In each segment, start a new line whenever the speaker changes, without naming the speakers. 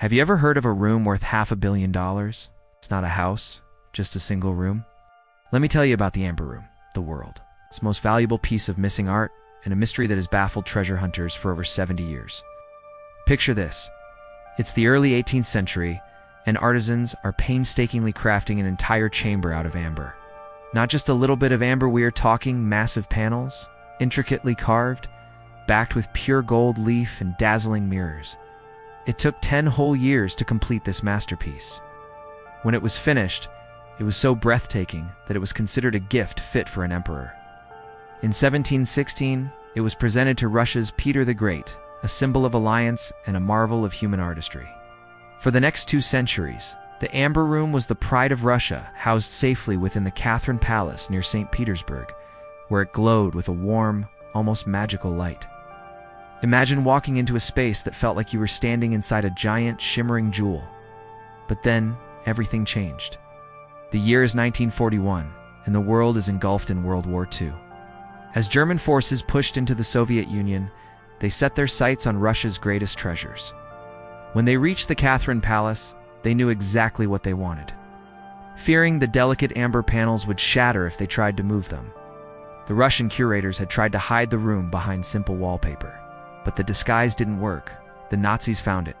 Have you ever heard of a room worth $500 million? It's not a house, just a single room. Let me tell you about the Amber Room, the world. It's the most valuable piece of missing art and a mystery that has baffled treasure hunters for over 70 years. Picture this. It's the early 18th century, and artisans are painstakingly crafting an entire chamber out of amber. Not just a little bit of amber, we are talking massive panels, intricately carved, backed with pure gold leaf and dazzling mirrors. It took 10 whole years to complete this masterpiece. When it was finished, it was so breathtaking that it was considered a gift fit for an emperor. In 1716, it was presented to Russia's Peter the Great, a symbol of alliance and a marvel of human artistry. For the next 2 centuries, the Amber Room was the pride of Russia, housed safely within the Catherine Palace near St. Petersburg, where it glowed with a warm, almost magical light. Imagine walking into a space that felt like you were standing inside a giant, shimmering jewel. But then, everything changed. The year is 1941, and the world is engulfed in World War II. As German forces pushed into the Soviet Union, they set their sights on Russia's greatest treasures. When they reached the Catherine Palace, they knew exactly what they wanted. Fearing the delicate amber panels would shatter if they tried to move them, the Russian curators had tried to hide the room behind simple wallpaper. But the disguise didn't work. The Nazis found it.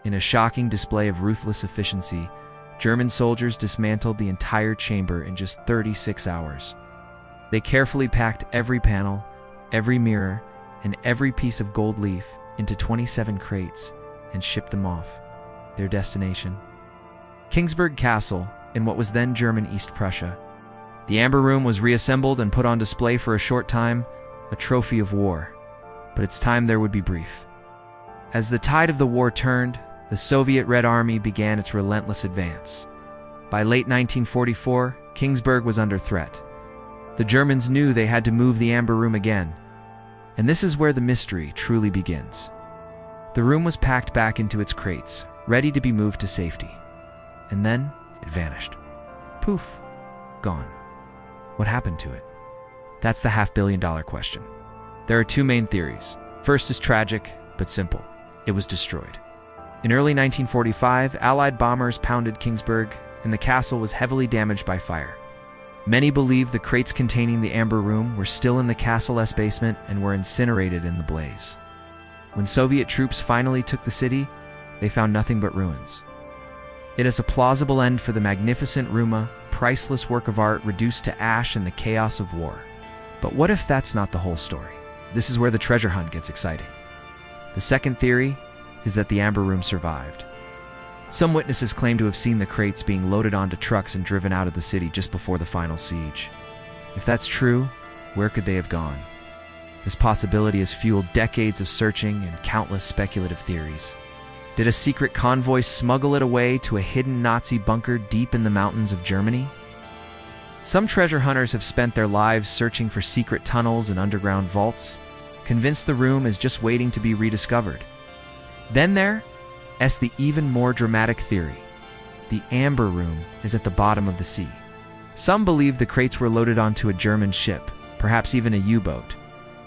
In a shocking display of ruthless efficiency, German soldiers dismantled the entire chamber in just 36 hours. They carefully packed every panel, every mirror, and every piece of gold leaf into 27 crates and shipped them off. Their destination? Kingsburg Castle, in what was then German East Prussia. The Amber Room was reassembled and put on display for a short time, a trophy of war. But its time there would be brief. As the tide of the war turned, the Soviet Red Army began its relentless advance. By late 1944, Kingsburg was under threat. The Germans knew they had to move the Amber Room again. And this is where the mystery truly begins. The room was packed back into its crates, ready to be moved to safety. And then it vanished. Poof. Gone. What happened to it? That's the $500 million question. There are 2 main theories. First is tragic, but simple. It was destroyed. In early 1945, Allied bombers pounded Kingsburg, and the castle was heavily damaged by fire. Many believe the crates containing the Amber Room were still in the castle's basement and were incinerated in the blaze. When Soviet troops finally took the city, they found nothing but ruins. It is a plausible end for the magnificent room, a priceless work of art reduced to ash in the chaos of war. But what if that's not the whole story? This is where the treasure hunt gets exciting. The second theory is that the Amber Room survived. Some witnesses claim to have seen the crates being loaded onto trucks and driven out of the city just before the final siege. If that's true, where could they have gone? This possibility has fueled decades of searching and countless speculative theories. Did a secret convoy smuggle it away to a hidden Nazi bunker deep in the mountains of Germany? Some treasure hunters have spent their lives searching for secret tunnels and underground vaults, convinced the room is just waiting to be rediscovered. Then there's the even more dramatic theory. The Amber Room is at the bottom of the sea. Some believe the crates were loaded onto a German ship, perhaps even a U-boat,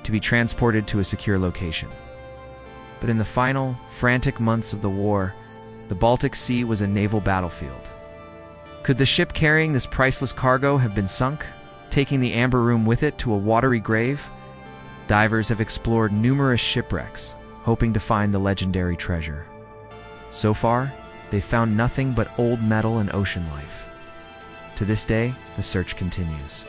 to be transported to a secure location. But in the final, frantic months of the war, the Baltic Sea was a naval battlefield. Could the ship carrying this priceless cargo have been sunk, taking the Amber Room with it to a watery grave? Divers have explored numerous shipwrecks, hoping to find the legendary treasure. So far, they've found nothing but old metal and ocean life. To this day, the search continues.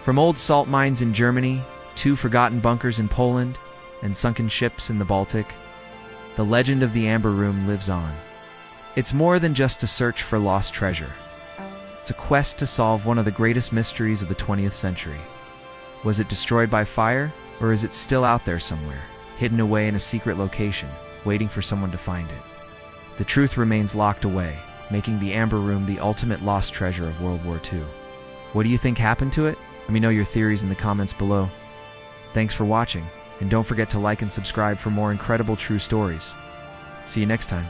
From old salt mines in Germany, 2 forgotten bunkers in Poland, and sunken ships in the Baltic, the legend of the Amber Room lives on. It's more than just a search for lost treasure. It's a quest to solve one of the greatest mysteries of the 20th century. Was it destroyed by fire, or is it still out there somewhere, hidden away in a secret location, waiting for someone to find it? The truth remains locked away, making the Amber Room the ultimate lost treasure of World War II. What do you think happened to it? Let me know your theories in the comments below. Thanks for watching, and don't forget to like and subscribe for more incredible true stories. See you next time.